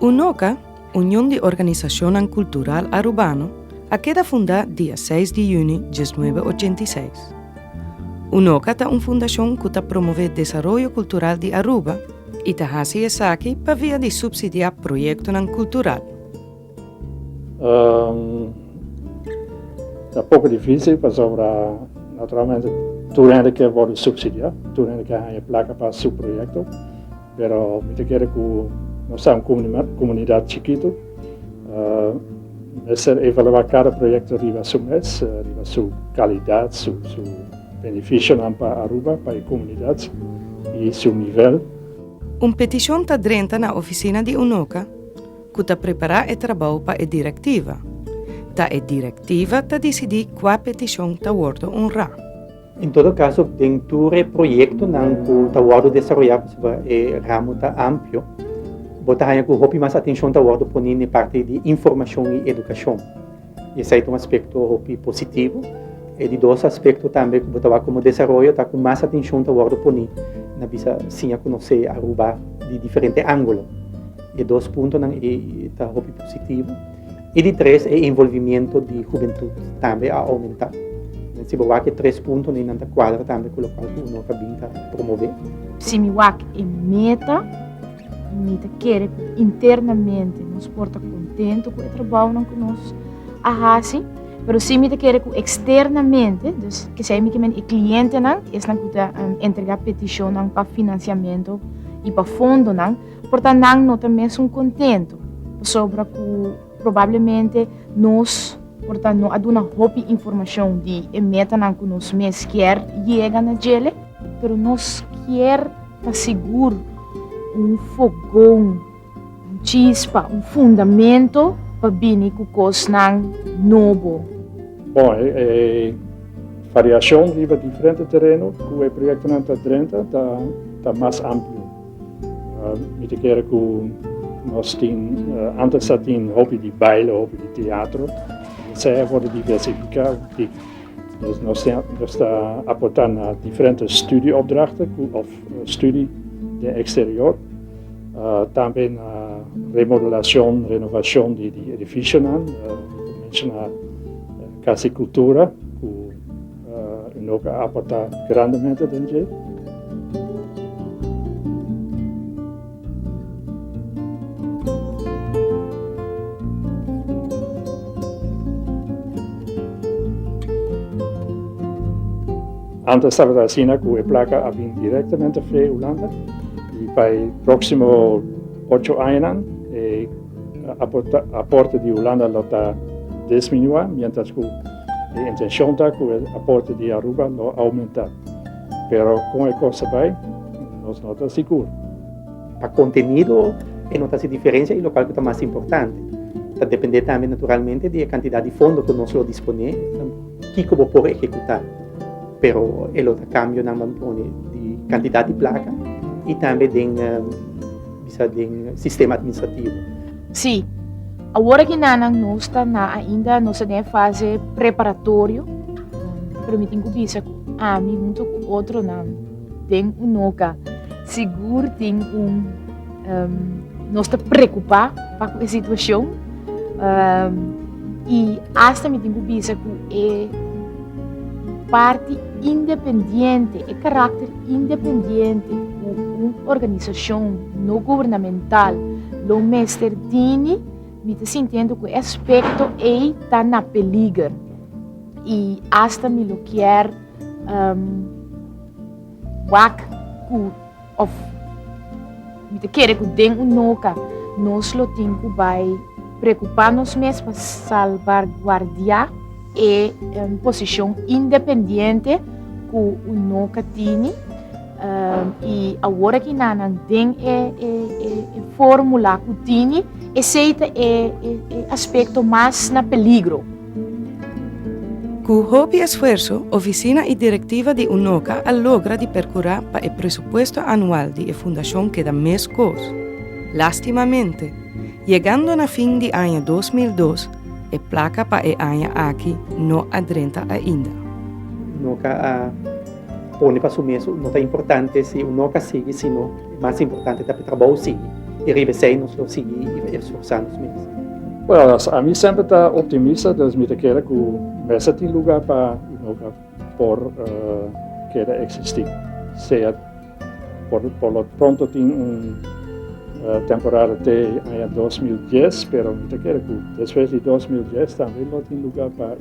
UNOCA, União de Organização Cultural Arubano, queda fundada dia 6 de junho de 1986. UNOCA é uma fundação que promove o desenvolvimento cultural de Aruba e hace isso aqui para via de subsidiar projetos culturais. É pouco difícil, porque naturalmente tudo que pode subsidiar, tudo que há placa para seu projeto, mas muita quer que nós somos uma comunidade chiquita, necessário evaluar cada projeto riba seu mês, riba sua qualidade, seu benefício para Aruba, para a comunidade e seu nível. Uma petição está dentro na oficina de UNOCA, que está preparando o trabalho para a diretiva. A diretiva está decidir qual petição está sendo honrada. Em todo caso, dentro do projeto que está sendo desenvolvido, o ramo está amplo, botar que mais atenção está sendo posta na parte de informação e educação. Esse é um aspecto positivo. E de dois aspectos também que botar como desenvolvimento, está com mais atenção está sendo posta na visa sim a conhecer Aruba de diferentes ângulos. E dois pontos está positivo. E de três, o envolvimento de juventude também a aumentar. Se você que 3 pontos nem na quadra também com o qual o nosso está promover. Se me é meta, me quer internamente nos porta contente com o trabalho que nós fazemos, mas se me quer externamente, dus que sei que o cliente não, é na que entregar petição para financiamento e para fundo não, portanto não também são contentes sobre que provavelmente nós, portanto, não há uma informação de meta que nós mesmos quer chegar na gele, mas nós quer estar seguro fogão, chispa, fundamento para vir com coisas novo. Bom, variação de diferentes terrenos, que o projeto não está dentro, está mais amplo. Me quer que nós temos, antes tínhamos hobby de baile, hobby de teatro, isso é para diversificar. Nós estamos aportando a diferentes studieopdrachten, of studie de exterior, também a remodelação, renovação de edifícios, mencionar Casa e Cultura, que nós aporta grandemente dentro. Antes estava assim que a placa vinha diretamente da Holanda e para o próximo 8 anos a aporte de Holanda está diminuindo, mientras que a intenção está que o aporte de Aruba aumenta. Mas com a coisa vai, nós não estamos seguros. Para contenido, não tem diferença e o local que está mais importante. Está depender também naturalmente da quantidade de fundos que nós disponemos, que vou poder executar. Pero el otro cambio naman pone de quantidade de placa e também de sistema administrativo. Sim, agora que nós estamos ainda na fase preparatória, permitem que bisa a mim junto com outro não tem UNOCA seguro tem nós está preocupar com a situação e hasta me tem que bisa que parte independente, é caráter independente, uma organização não governamental, o mestre Dini, me está sentindo que o aspecto está na peligro e hasta me lo quer me quer que den UNOCA, nós lo temos que vai preocupar-nos mesmo para salvaguardar e posição independente que o UNOCA tem e agora que não tem a fórmula que tem, esse é o aspecto mais na peligro. Com hobby e esforço, a oficina e diretiva de UNOCA logra de percurar para o presupuesto anual da fundação que dá mais coisa. Lastimamente, chegando na fim de ano 2002, a placa para o ano aqui não adrenta ainda. UNOCA pone para o mesmo, não é importante se UNOCA sigue, sino mais importante é para o trabalho sigue. e ribesei nos lo seguir e esforçar-nos mesmo. Well, a mim sempre está optimista, dus me quer que mesa tem lugar para por querer existir. Seja por lo pronto tem temporada até 2010, pero me quer que después de 2010 também não tem lugar para